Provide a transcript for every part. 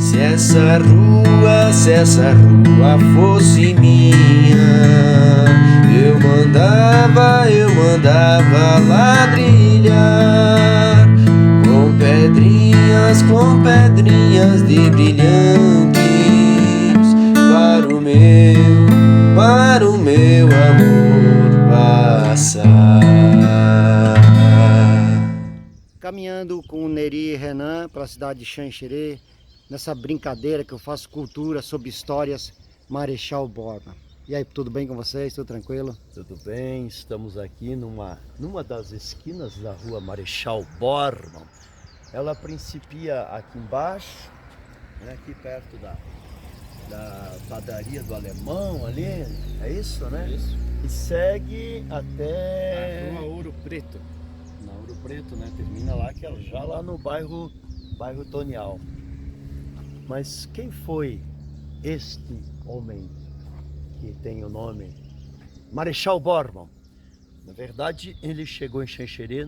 Se essa rua fosse minha, eu mandava ladrilhar com pedrinhas de brilhantes para o meu amor passar. Caminhando com o Neri e Renan pela cidade de Xanxerê, nessa brincadeira que eu faço cultura sobre histórias Marechal Bormann. E aí, tudo bem com vocês? Tudo tranquilo? Tudo bem, estamos aqui numa das esquinas da rua Marechal Bormann. Ela principia aqui embaixo, né, aqui perto da padaria do Alemão ali, é isso, né? Isso. E segue até a Rua Ouro Preto. Na Ouro Preto, né? Termina lá, que é já lá no bairro Tonial. Mas quem foi este homem que tem o nome Marechal Bormann? Na verdade, ele chegou em Xanxerê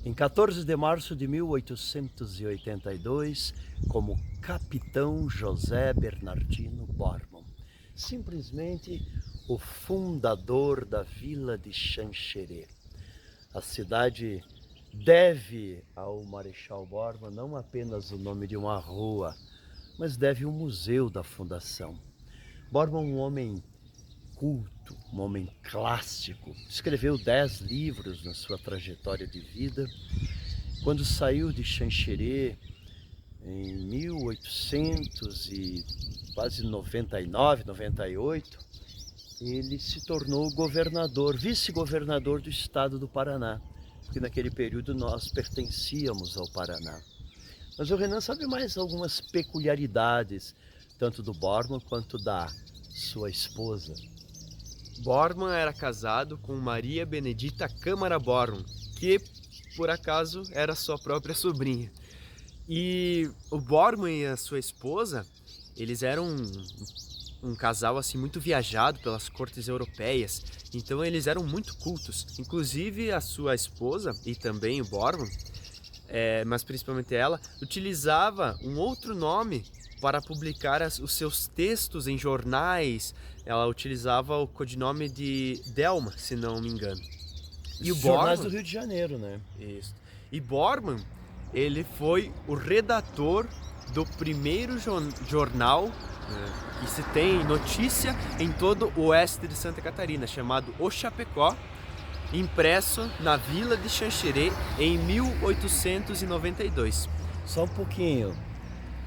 em 14 de março de 1882 como Capitão José Bernardino Bormann. Simplesmente o fundador da vila de Xanxerê. A cidade deve ao Marechal Bormann não apenas o nome de uma rua, mas deve um museu da fundação. Bormann, um homem culto, um homem clássico, escreveu 10 livros na sua trajetória de vida. Quando saiu de Xanxerê em 1899, 98, ele se tornou governador, vice-governador do estado do Paraná, porque naquele período nós pertencíamos ao Paraná. Mas o Renan sabe mais algumas peculiaridades, tanto do Bormann quanto da sua esposa. Bormann era casado com Maria Benedita Câmara Bormann, que por acaso era sua própria sobrinha. E o Bormann e a sua esposa, eles eram um casal assim muito viajado pelas cortes europeias, então eles eram muito cultos. Inclusive a sua esposa e também o Bormann, mas principalmente ela, utilizava um outro nome para publicar os seus textos em jornais. Ela utilizava o codinome de Delma, se não me engano. E o jornais do Rio de Janeiro, né? Isso. E Bormann, ele foi o redator do primeiro jornal que se tem notícia em todo o oeste de Santa Catarina, chamado O Chapecó, impresso na vila de Xanxerê em 1892. Só um pouquinho.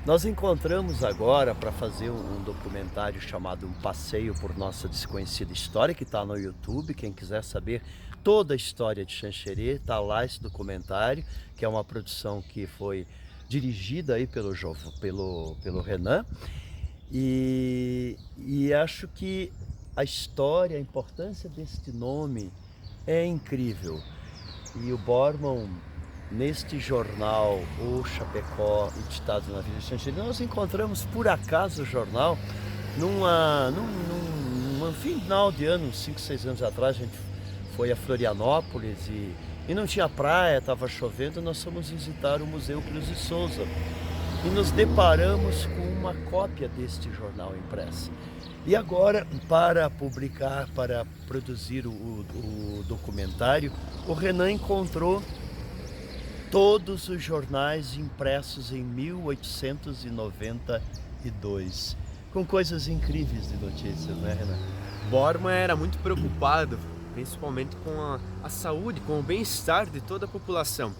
Nós encontramos agora para fazer um documentário chamado Um Passeio por Nossa Desconhecida História, que está no YouTube. Quem quiser saber toda a história de Xanxerê, está lá esse documentário, que é uma produção que foi dirigida aí pelo Renan. E acho que a história, a importância deste nome é incrível. E o Bormann, neste jornal, O Chapecó, editado na Vila de Xanxerê, nós encontramos por acaso o jornal num final de ano, 5, 6 anos atrás. A gente foi a Florianópolis e não tinha praia, estava chovendo. Nós fomos visitar o Museu Cruz de Souza e nos deparamos com uma cópia deste jornal impresso. E agora, para publicar, para produzir o documentário, o Renan encontrou todos os jornais impressos em 1892, com coisas incríveis de notícias, né, Renan? Bormann era muito preocupado, principalmente com a saúde, com o bem-estar de toda a população.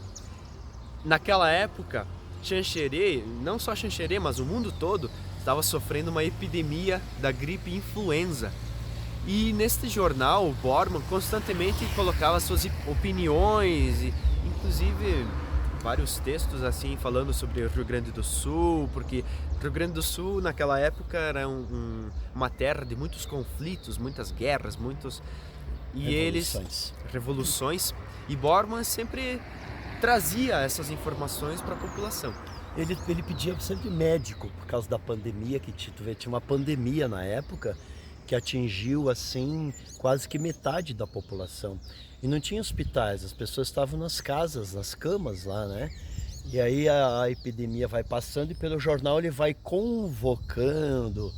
Naquela época, Xanxerê, não só Xanxerê, mas o mundo todo, estava sofrendo uma epidemia da gripe influenza. E neste jornal, o Bormann constantemente colocava suas opiniões, e inclusive vários textos assim falando sobre o Rio Grande do Sul, porque o Rio Grande do Sul naquela época era uma terra de muitos conflitos, muitas guerras, revoluções, e Bormann sempre trazia essas informações para a população. Ele pedia sempre médico por causa da pandemia, que tinha uma pandemia na época que atingiu assim quase que metade da população. E não tinha hospitais, as pessoas estavam nas casas, nas camas lá, né? E aí a epidemia vai passando e pelo jornal ele vai convocando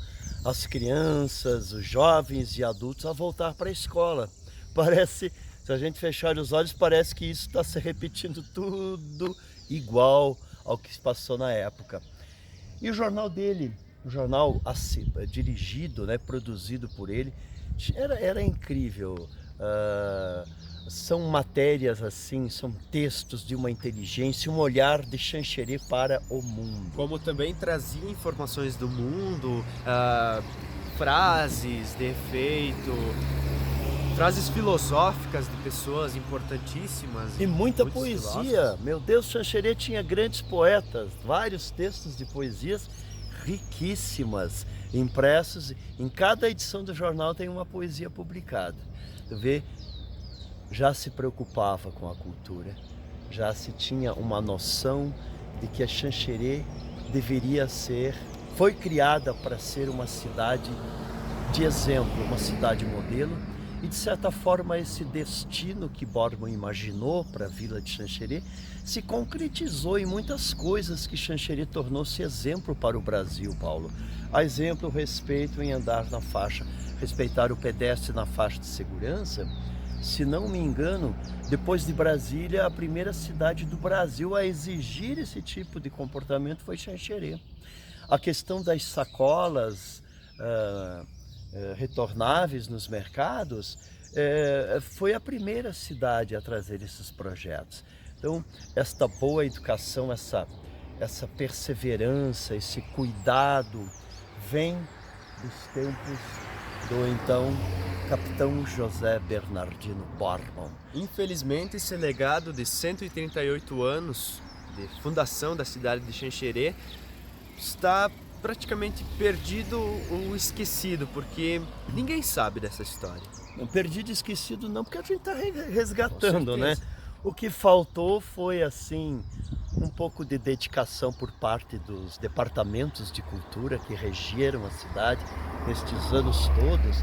as crianças, os jovens e adultos a voltar para a escola. Parece, se a gente fechar os olhos, parece que isso está se repetindo tudo igual ao que se passou na época. E o jornal dele, o jornal dirigido, né, produzido por ele, era incrível. São matérias assim, são textos de uma inteligência, um olhar de Xanxerê para o mundo. Como também trazia informações do mundo, frases de efeito, frases filosóficas de pessoas importantíssimas. E muita muitos poesia. filósofos. Meu Deus, Xanxerê tinha grandes poetas, vários textos de poesias riquíssimas, impressos. Em cada edição do jornal tem uma poesia publicada. Tu vê, já se preocupava com a cultura, já se tinha uma noção de que a Xanxerê deveria ser, foi criada para ser uma cidade de exemplo, uma cidade modelo, e de certa forma esse destino que Borman imaginou para a vila de Xanxerê se concretizou em muitas coisas que Xanxerê tornou-se exemplo para o Brasil, Paulo. A exemplo, o respeito em andar na faixa, respeitar o pedestre na faixa de segurança. Se não me engano, depois de Brasília, a primeira cidade do Brasil a exigir esse tipo de comportamento foi Xanxerê. A questão das sacolas retornáveis nos mercados foi a primeira cidade a trazer esses projetos. Então, esta boa educação, essa perseverança, esse cuidado vem dos tempos do então capitão José Bernardino Borman. Infelizmente, esse legado de 138 anos de fundação da cidade de Xanxerê está praticamente perdido ou esquecido, porque ninguém sabe dessa história. Não, perdido e esquecido não, porque a gente está resgatando, né? certeza. O que faltou foi, assim, um pouco de dedicação por parte dos departamentos de cultura que regeram a cidade nestes anos todos.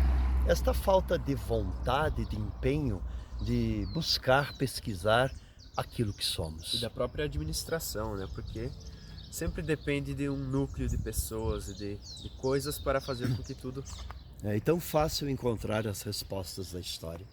Esta falta de vontade, de empenho, de buscar, pesquisar aquilo que somos. E da própria administração, né? Porque sempre depende de um núcleo de pessoas e de coisas para fazer com que tudo... É tão fácil encontrar as respostas da história.